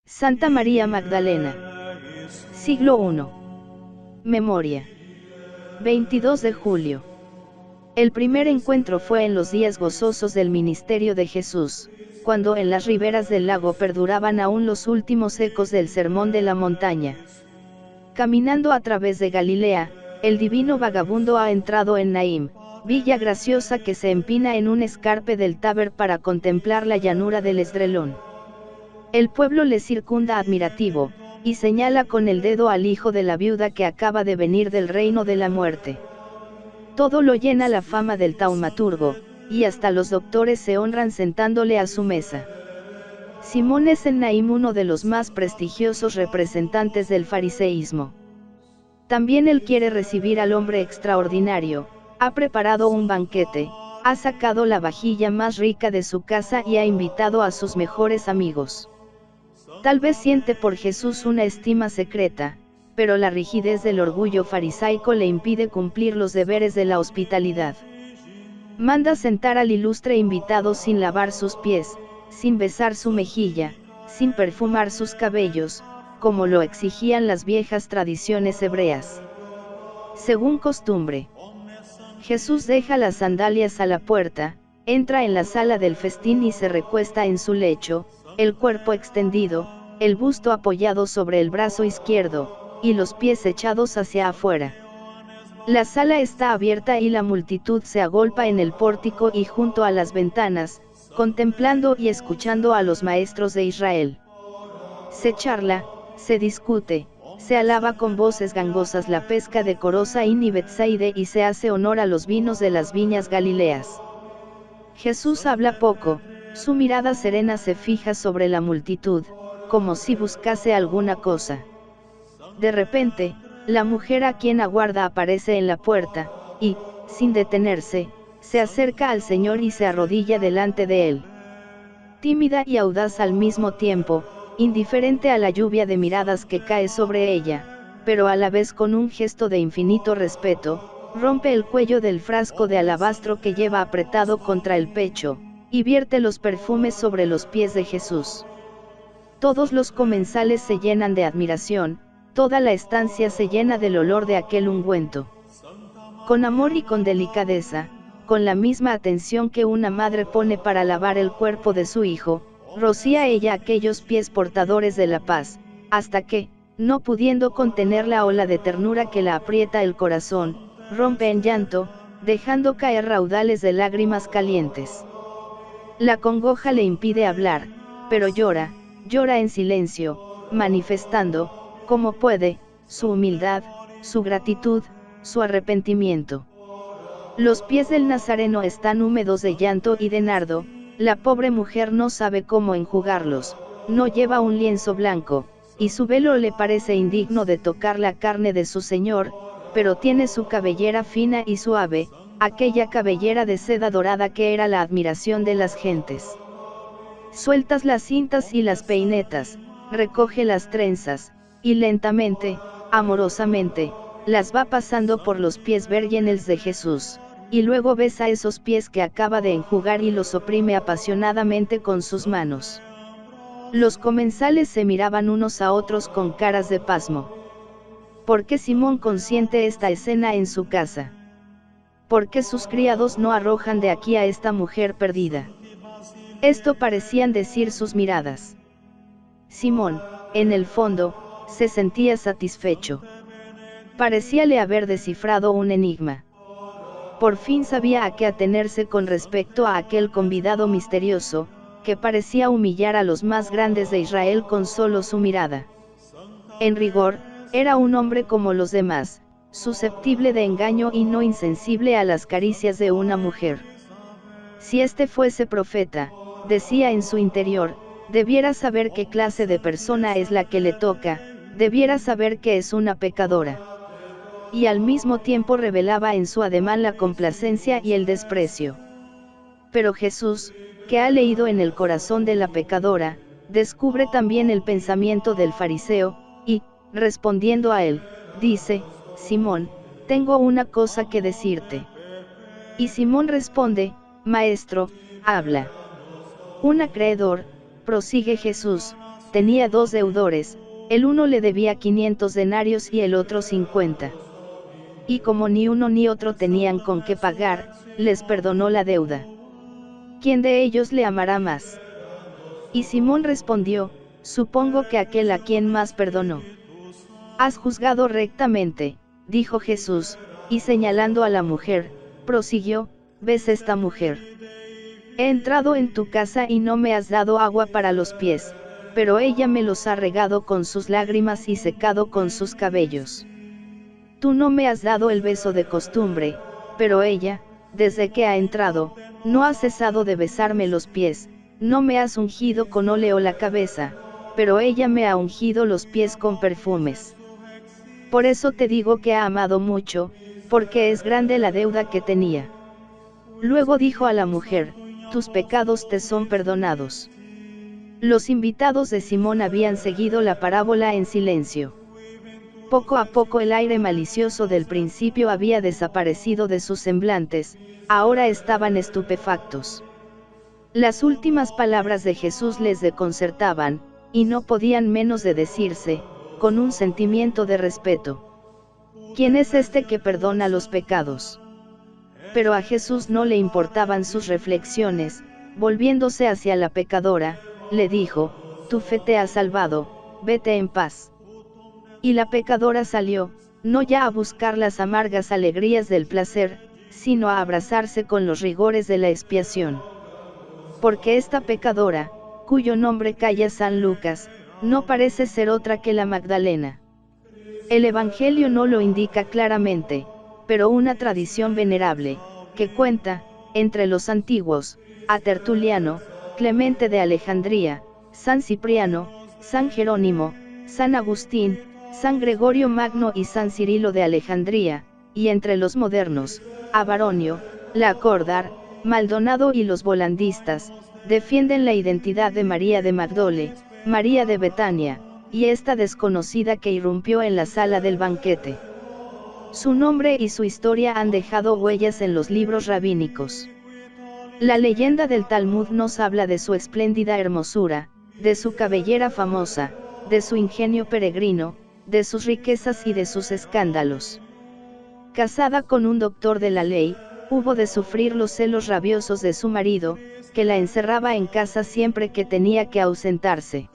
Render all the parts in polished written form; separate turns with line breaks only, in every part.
Santa María Magdalena. Siglo I. Memoria. 22 de julio. El primer encuentro fue en los días gozosos del ministerio de Jesús, cuando en las riberas del lago perduraban aún los últimos ecos del sermón de la montaña. Caminando a través de Galilea, el divino vagabundo ha entrado en Naim, villa graciosa que se empina en un escarpe del Táber para contemplar la llanura del Esdrelón. El pueblo le circunda admirativo, y señala con el dedo al hijo de la viuda que acaba de venir del reino de la muerte. Todo lo llena la fama del taumaturgo, y hasta los doctores se honran sentándole a su mesa. Simón es en Naim uno de los más prestigiosos representantes del fariseísmo. También él quiere recibir al hombre extraordinario, ha preparado un banquete, ha sacado la vajilla más rica de su casa y ha invitado a sus mejores amigos. Tal vez siente por Jesús una estima secreta, pero la rigidez del orgullo farisaico le impide cumplir los deberes de la hospitalidad. Manda sentar al ilustre invitado sin lavar sus pies, sin besar su mejilla, sin perfumar sus cabellos, como lo exigían las viejas tradiciones hebreas. Según costumbre, Jesús deja las sandalias a la puerta, entra en la sala del festín y se recuesta en su lecho, el cuerpo extendido, el busto apoyado sobre el brazo izquierdo, y los pies echados hacia afuera. La sala está abierta y la multitud se agolpa en el pórtico y junto a las ventanas, contemplando y escuchando a los maestros de Israel. Se charla, se discute, se alaba con voces gangosas la pesca de Corosaín y Betsaide y se hace honor a los vinos de las viñas galileas. Jesús habla poco, su mirada serena se fija sobre la multitud, como si buscase alguna cosa. De repente, la mujer a quien aguarda aparece en la puerta, y, sin detenerse, se acerca al Señor y se arrodilla delante de él. Tímida y audaz al mismo tiempo, indiferente a la lluvia de miradas que cae sobre ella, pero a la vez con un gesto de infinito respeto, rompe el cuello del frasco de alabastro que lleva apretado contra el pecho, y vierte los perfumes sobre los pies de Jesús. Todos los comensales se llenan de admiración, toda la estancia se llena del olor de aquel ungüento. Con amor y con delicadeza, con la misma atención que una madre pone para lavar el cuerpo de su hijo, rocía ella aquellos pies portadores de la paz, hasta que, no pudiendo contener la ola de ternura que la aprieta el corazón, rompe en llanto, dejando caer raudales de lágrimas calientes. La congoja le impide hablar, pero llora en silencio, manifestando, como puede, su humildad, su gratitud, su arrepentimiento. Los pies del Nazareno están húmedos de llanto y de nardo, la pobre mujer no sabe cómo enjugarlos, no lleva un lienzo blanco, y su velo le parece indigno de tocar la carne de su Señor, pero tiene su cabellera fina y suave, aquella cabellera de seda dorada que era la admiración de las gentes. Sueltas las cintas y las peinetas, recoge las trenzas, y lentamente, amorosamente, las va pasando por los pies vírgenes de Jesús, y luego besa esos pies que acaba de enjugar y los oprime apasionadamente con sus manos. Los comensales se miraban unos a otros con caras de pasmo. ¿Por qué Simón consiente esta escena en su casa? ¿Por qué sus criados no arrojan de aquí a esta mujer perdida? Esto parecían decir sus miradas. Simón, en el fondo, se sentía satisfecho. Parecíale haber descifrado un enigma. Por fin sabía a qué atenerse con respecto a aquel convidado misterioso, que parecía humillar a los más grandes de Israel con solo su mirada. En rigor, era un hombre como los demás, susceptible de engaño y no insensible a las caricias de una mujer. Si este fuese profeta, decía en su interior, debiera saber qué clase de persona es la que le toca, debiera saber que es una pecadora. Y al mismo tiempo revelaba en su ademán la complacencia y el desprecio. Pero Jesús, que ha leído en el corazón de la pecadora, descubre también el pensamiento del fariseo, y, respondiendo a él, dice, Simón, tengo una cosa que decirte. Y Simón responde, Maestro, habla. Un acreedor, prosigue Jesús, tenía 2 deudores, el uno le debía 500 denarios y el otro 50. Y como ni uno ni otro tenían con qué pagar, les perdonó la deuda. ¿Quién de ellos le amará más? Y Simón respondió, supongo que aquel a quien más perdonó. Has juzgado rectamente, dijo Jesús, y señalando a la mujer, prosiguió, ¿ves esta mujer? He entrado en tu casa y no me has dado agua para los pies, pero ella me los ha regado con sus lágrimas y secado con sus cabellos. Tú no me has dado el beso de costumbre, pero ella, desde que ha entrado, no ha cesado de besarme los pies, no me has ungido con óleo la cabeza, pero ella me ha ungido los pies con perfumes. Por eso te digo que ha amado mucho, porque es grande la deuda que tenía. Luego dijo a la mujer, tus pecados te son perdonados. Los invitados de Simón habían seguido la parábola en silencio. Poco a poco el aire malicioso del principio había desaparecido de sus semblantes, ahora estaban estupefactos. Las últimas palabras de Jesús les desconcertaban, y no podían menos de decirse, con un sentimiento de respeto. ¿Quién es este que perdona los pecados? Pero a Jesús no le importaban sus reflexiones, volviéndose hacia la pecadora, le dijo, tu fe te ha salvado, vete en paz. Y la pecadora salió, no ya a buscar las amargas alegrías del placer, sino a abrazarse con los rigores de la expiación. Porque esta pecadora, cuyo nombre calla San Lucas, no parece ser otra que la Magdalena. El Evangelio no lo indica claramente, pero una tradición venerable, que cuenta, entre los antiguos, a Tertuliano, Clemente de Alejandría, San Cipriano, San Jerónimo, San Agustín, San Gregorio Magno y San Cirilo de Alejandría, y entre los modernos, a Baronio, Lacordar, Maldonado y los volandistas, defienden la identidad de María de Magdole, María de Betania, y esta desconocida que irrumpió en la sala del banquete. Su nombre y su historia han dejado huellas en los libros rabínicos. La leyenda del Talmud nos habla de su espléndida hermosura, de su cabellera famosa, de su ingenio peregrino, de sus riquezas y de sus escándalos. Casada con un doctor de la ley, hubo de sufrir los celos rabiosos de su marido, que la encerraba en casa siempre que tenía que ausentarse.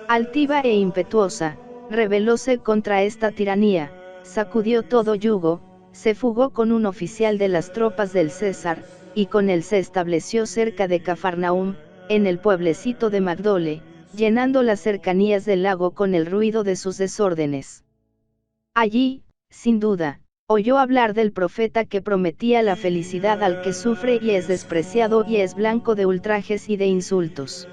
Altiva e impetuosa, rebelóse contra esta tiranía, sacudió todo yugo, se fugó con un oficial de las tropas del César, y con él se estableció cerca de Cafarnaúm, en el pueblecito de Magdole, llenando las cercanías del lago con el ruido de sus desórdenes. Allí, sin duda, oyó hablar del profeta que prometía la felicidad al que sufre y es despreciado y es blanco de ultrajes y de insultos.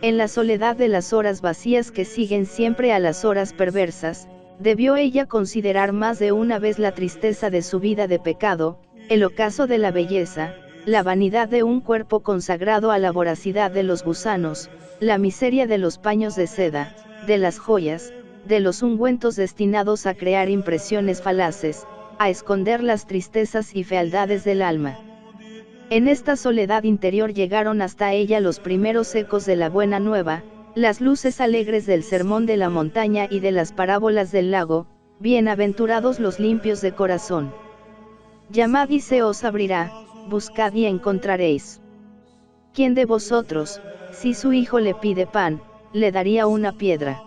En la soledad de las horas vacías que siguen siempre a las horas perversas, debió ella considerar más de una vez la tristeza de su vida de pecado, el ocaso de la belleza, la vanidad de un cuerpo consagrado a la voracidad de los gusanos, la miseria de los paños de seda, de las joyas, de los ungüentos destinados a crear impresiones falaces, a esconder las tristezas y fealdades del alma. En esta soledad interior llegaron hasta ella los primeros ecos de la buena nueva, las luces alegres del sermón de la montaña y de las parábolas del lago, bienaventurados los limpios de corazón. Llamad y se os abrirá, buscad y encontraréis. ¿Quién de vosotros, si su hijo le pide pan, le daría una piedra?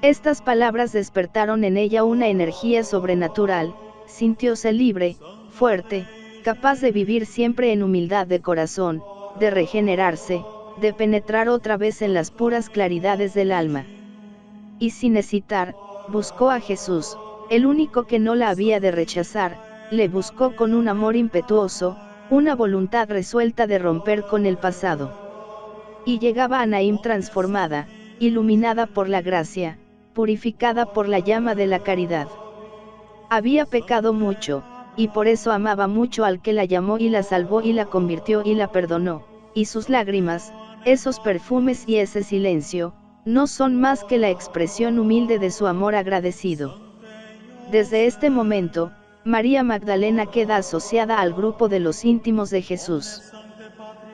Estas palabras despertaron en ella una energía sobrenatural, sintióse libre, fuerte, capaz de vivir siempre en humildad de corazón, de regenerarse, de penetrar otra vez en las puras claridades del alma. Y sin hesitar, buscó a Jesús, el único que no la había de rechazar, le buscó con un amor impetuoso, una voluntad resuelta de romper con el pasado. Y llegaba a Naim transformada, iluminada por la gracia, purificada por la llama de la caridad. Había pecado mucho, y por eso amaba mucho al que la llamó y la salvó y la convirtió y la perdonó, y sus lágrimas, esos perfumes y ese silencio, no son más que la expresión humilde de su amor agradecido. Desde este momento, María Magdalena queda asociada al grupo de los íntimos de Jesús.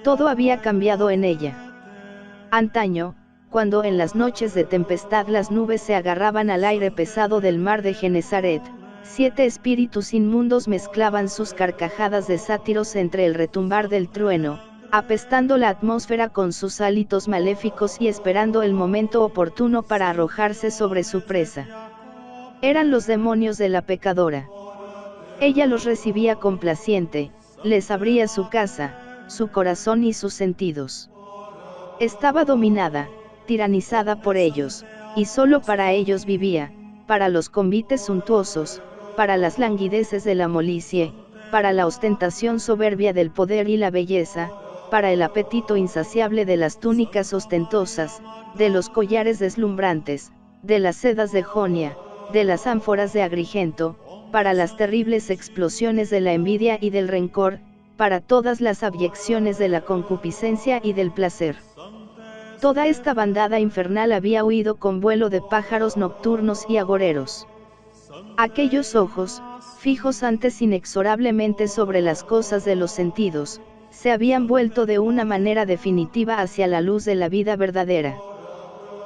Todo había cambiado en ella. Antaño, cuando en las noches de tempestad las nubes se agarraban al aire pesado del mar de Genesaret, 7 espíritus inmundos mezclaban sus carcajadas de sátiros entre el retumbar del trueno, apestando la atmósfera con sus hálitos maléficos y esperando el momento oportuno para arrojarse sobre su presa. Eran los demonios de la pecadora. Ella los recibía complaciente, les abría su casa, su corazón y sus sentidos. Estaba dominada, tiranizada por ellos, y solo para ellos vivía, para los convites suntuosos, para las languideces de la molicie, para la ostentación soberbia del poder y la belleza, para el apetito insaciable de las túnicas ostentosas, de los collares deslumbrantes, de las sedas de Jonia, de las ánforas de Agrigento, para las terribles explosiones de la envidia y del rencor, para todas las abyecciones de la concupiscencia y del placer. Toda esta bandada infernal había huido con vuelo de pájaros nocturnos y agoreros. Aquellos ojos, fijos antes inexorablemente sobre las cosas de los sentidos, se habían vuelto de una manera definitiva hacia la luz de la vida verdadera.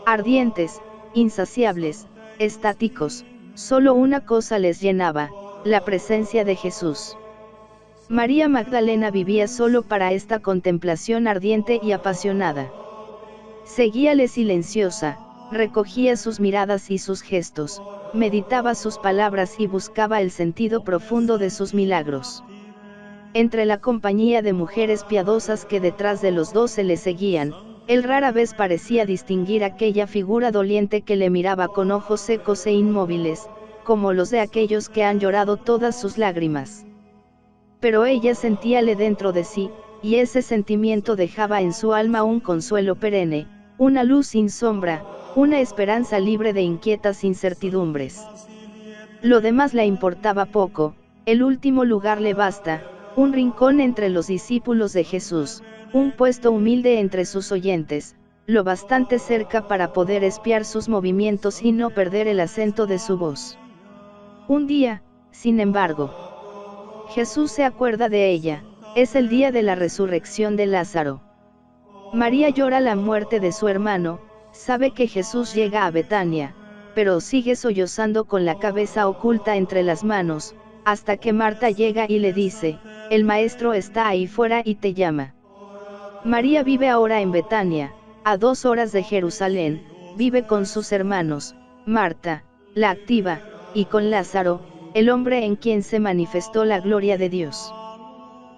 Ardientes, insaciables, estáticos, solo una cosa les llenaba, la presencia de Jesús. María Magdalena vivía solo para esta contemplación ardiente y apasionada. Seguíale silenciosa, recogía sus miradas y sus gestos, meditaba sus palabras y buscaba el sentido profundo de sus milagros. Entre la compañía de mujeres piadosas que detrás de los 12 le seguían, él rara vez parecía distinguir aquella figura doliente que le miraba con ojos secos e inmóviles, como los de aquellos que han llorado todas sus lágrimas. Pero ella sentíale dentro de sí, y ese sentimiento dejaba en su alma un consuelo perenne, una luz sin sombra, una esperanza libre de inquietas incertidumbres. Lo demás le importaba poco, el último lugar le basta, un rincón entre los discípulos de Jesús, un puesto humilde entre sus oyentes, lo bastante cerca para poder espiar sus movimientos y no perder el acento de su voz. Un día, sin embargo, Jesús se acuerda de ella, es el día de la resurrección de Lázaro. María llora la muerte de su hermano, sabe que Jesús llega a Betania, pero sigue sollozando con la cabeza oculta entre las manos, hasta que Marta llega y le dice, el maestro está ahí fuera y te llama. María vive ahora en Betania, a 2 horas de Jerusalén, vive con sus hermanos, Marta, la activa, y con Lázaro, el hombre en quien se manifestó la gloria de Dios.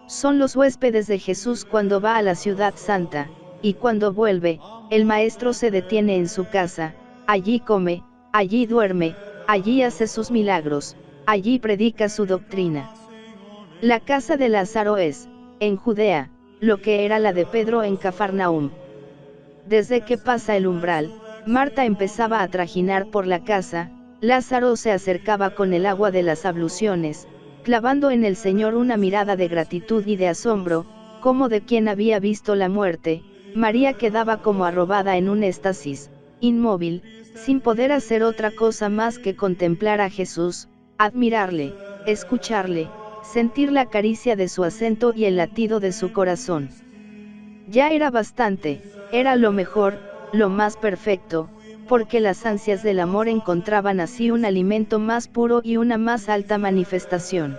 Son los huéspedes de Jesús cuando va a la ciudad santa, y cuando vuelve, el maestro se detiene en su casa, allí come, allí duerme, allí hace sus milagros, allí predica su doctrina. La casa de Lázaro es, en Judea, lo que era la de Pedro en Cafarnaúm. Desde que pasa el umbral, Marta empezaba a trajinar por la casa, Lázaro se acercaba con el agua de las abluciones, clavando en el Señor una mirada de gratitud y de asombro, como de quien había visto la muerte. María quedaba como arrobada en un éxtasis, inmóvil, sin poder hacer otra cosa más que contemplar a Jesús, admirarle, escucharle, sentir la caricia de su acento y el latido de su corazón. Ya era bastante, era lo mejor, lo más perfecto, porque las ansias del amor encontraban así un alimento más puro y una más alta manifestación.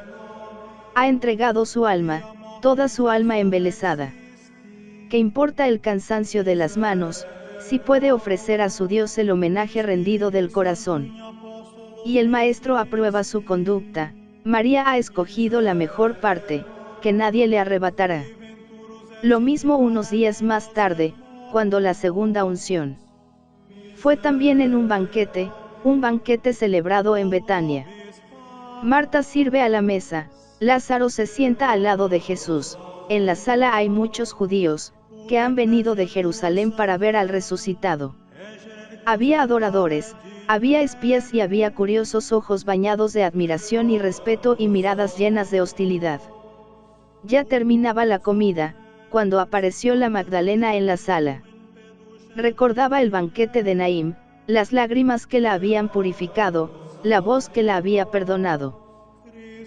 Ha entregado su alma, toda su alma embelesada. ¿Qué importa el cansancio de las manos, si puede ofrecer a su Dios el homenaje rendido del corazón? Y el maestro aprueba su conducta, María ha escogido la mejor parte, que nadie le arrebatará. Lo mismo unos días más tarde, cuando la segunda unción. Fue también en un banquete celebrado en Betania. Marta sirve a la mesa, Lázaro se sienta al lado de Jesús, en la sala hay muchos judíos, que han venido de Jerusalén para ver al resucitado. Había adoradores, había espías y había curiosos ojos bañados de admiración y respeto y miradas llenas de hostilidad. Ya terminaba la comida, cuando apareció la Magdalena en la sala. Recordaba el banquete de Naim, las lágrimas que la habían purificado, la voz que la había perdonado.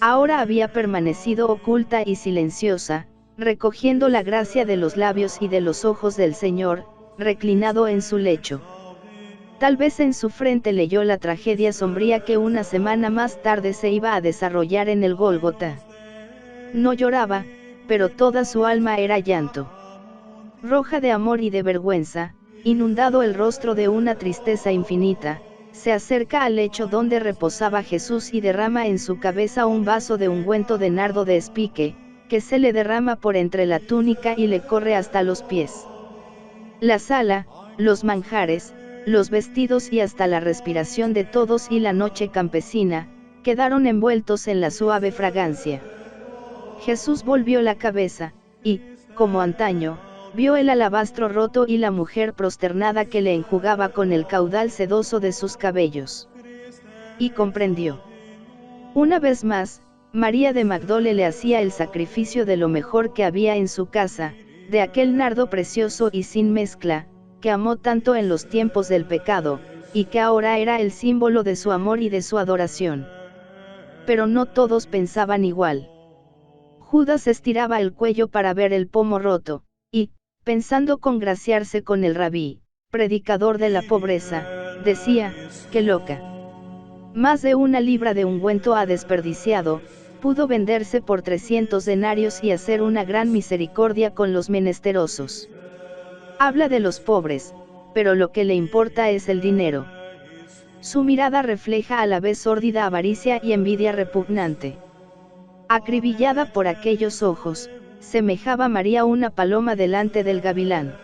Ahora había permanecido oculta y silenciosa, recogiendo la gracia de los labios y de los ojos del Señor, reclinado en su lecho. Tal vez en su frente leyó la tragedia sombría que una semana más tarde se iba a desarrollar en el Gólgota. No lloraba, pero toda su alma era llanto. Roja de amor y de vergüenza, inundado el rostro de una tristeza infinita, se acerca al lecho donde reposaba Jesús y derrama en su cabeza un vaso de ungüento de nardo de espique, que se le derrama por entre la túnica y le corre hasta los pies. La sala, los manjares, los vestidos y hasta la respiración de todos y la noche campesina, quedaron envueltos en la suave fragancia. Jesús volvió la cabeza, y, como antaño, vio el alabastro roto y la mujer prosternada que le enjugaba con el caudal sedoso de sus cabellos. Y comprendió. Una vez más, María de Magdala le hacía el sacrificio de lo mejor que había en su casa, de aquel nardo precioso y sin mezcla, que amó tanto en los tiempos del pecado, y que ahora era el símbolo de su amor y de su adoración. Pero no todos pensaban igual. Judas estiraba el cuello para ver el pomo roto, y, pensando congraciarse con el rabí, predicador de la pobreza, decía, ¡qué loca! Más de 1 libra de ungüento ha desperdiciado, pudo venderse por 300 denarios y hacer una gran misericordia con los menesterosos. Habla de los pobres, pero lo que le importa es el dinero. Su mirada refleja a la vez sórdida avaricia y envidia repugnante. Acribillada por aquellos ojos, semejaba María una paloma delante del gavilán.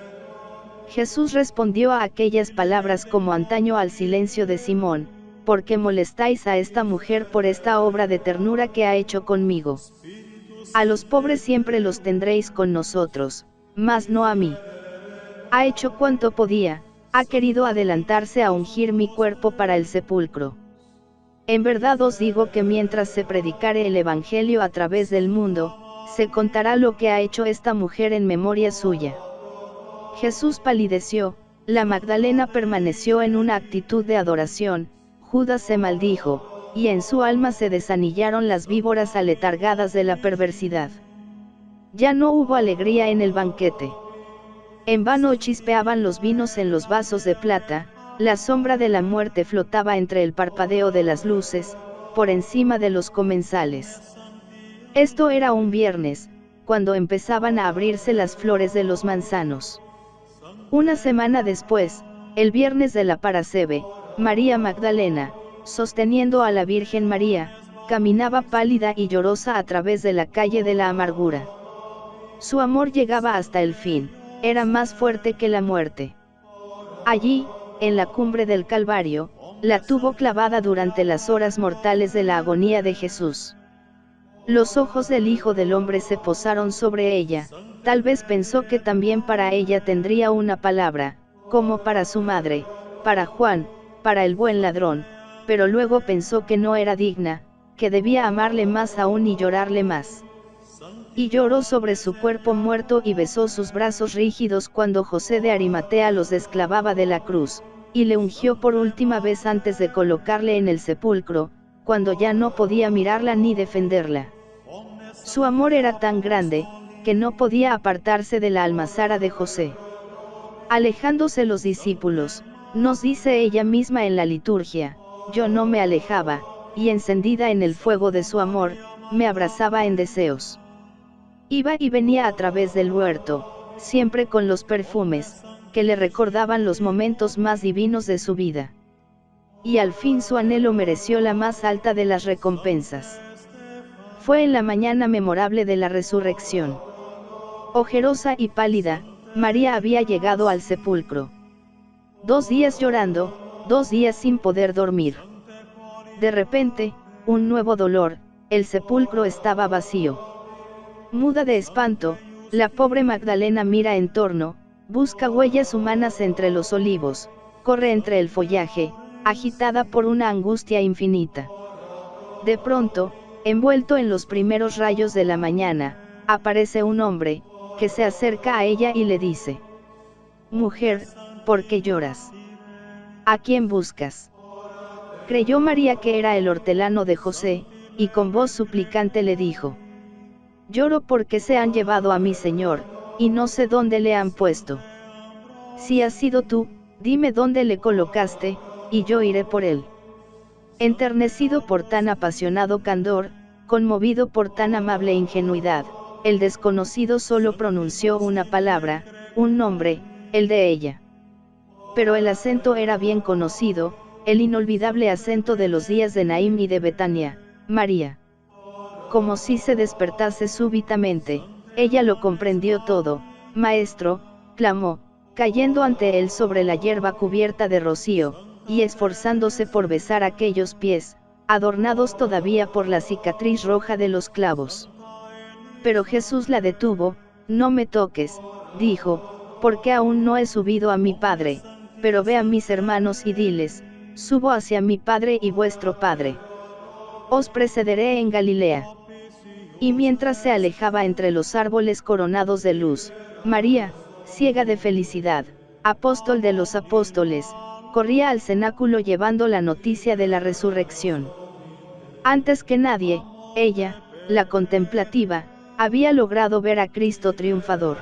Jesús respondió a aquellas palabras como antaño al silencio de Simón: ¿por qué molestáis a esta mujer por esta obra de ternura que ha hecho conmigo? A los pobres siempre los tendréis con nosotros, mas no a mí. Ha hecho cuanto podía, ha querido adelantarse a ungir mi cuerpo para el sepulcro. En verdad os digo que mientras se predicare el Evangelio a través del mundo, se contará lo que ha hecho esta mujer en memoria suya. Jesús palideció, la Magdalena permaneció en una actitud de adoración, Judas se maldijo, y en su alma se desanillaron las víboras aletargadas de la perversidad. Ya no hubo alegría en el banquete. En vano chispeaban los vinos en los vasos de plata, la sombra de la muerte flotaba entre el parpadeo de las luces, por encima de los comensales. Esto era un viernes, cuando empezaban a abrirse las flores de los manzanos. Una semana después, el viernes de la Parasceve, María Magdalena, sosteniendo a la Virgen María, caminaba pálida y llorosa a través de la calle de la amargura. Su amor llegaba hasta el fin, era más fuerte que la muerte. Allí, en la cumbre del Calvario, la tuvo clavada durante las horas mortales de la agonía de Jesús. Los ojos del Hijo del Hombre se posaron sobre ella, tal vez pensó que también para ella tendría una palabra, como para su madre, para Juan, para el buen ladrón, pero luego pensó que no era digna, que debía amarle más aún y llorarle más. Y lloró sobre su cuerpo muerto y besó sus brazos rígidos cuando José de Arimatea los desclavaba de la cruz, y le ungió por última vez antes de colocarle en el sepulcro, cuando ya no podía mirarla ni defenderla. Su amor era tan grande, que no podía apartarse de la almazara de José. Alejándose los discípulos, nos dice ella misma en la liturgia, yo no me alejaba, y encendida en el fuego de su amor, me abrazaba en deseos. Iba y venía a través del huerto, siempre con los perfumes, que le recordaban los momentos más divinos de su vida. Y al fin su anhelo mereció la más alta de las recompensas. Fue en la mañana memorable de la resurrección. Ojerosa y pálida, María había llegado al sepulcro. 2 días llorando, 2 días sin poder dormir. De repente, un nuevo dolor, el sepulcro estaba vacío. Muda de espanto, la pobre Magdalena mira en torno, busca huellas humanas entre los olivos, corre entre el follaje, agitada por una angustia infinita. De pronto, envuelto en los primeros rayos de la mañana, aparece un hombre, que se acerca a ella y le dice: «Mujer, ¿por qué lloras? ¿A quién buscas?». Creyó María que era el hortelano de José, y con voz suplicante le dijo: «Lloro porque se han llevado a mi señor, y no sé dónde le han puesto». Si has sido tú, dime dónde le colocaste, y yo iré por él. Enternecido por tan apasionado candor, conmovido por tan amable ingenuidad, el desconocido solo pronunció una palabra, un nombre, el de ella. Pero el acento era bien conocido, el inolvidable acento de los días de Naim y de Betania, María. Como si se despertase súbitamente, ella lo comprendió todo. Maestro, clamó, cayendo ante él sobre la hierba cubierta de rocío, y esforzándose por besar aquellos pies, adornados todavía por la cicatriz roja de los clavos. Pero Jesús la detuvo. No me toques, dijo, porque aún no he subido a mi Padre, pero ve a mis hermanos y diles, subo hacia mi Padre y vuestro Padre. Os precederé en Galilea. Y mientras se alejaba entre los árboles coronados de luz, María, ciega de felicidad, apóstol de los apóstoles, corría al cenáculo llevando la noticia de la resurrección. Antes que nadie, ella, la contemplativa, había logrado ver a Cristo triunfador.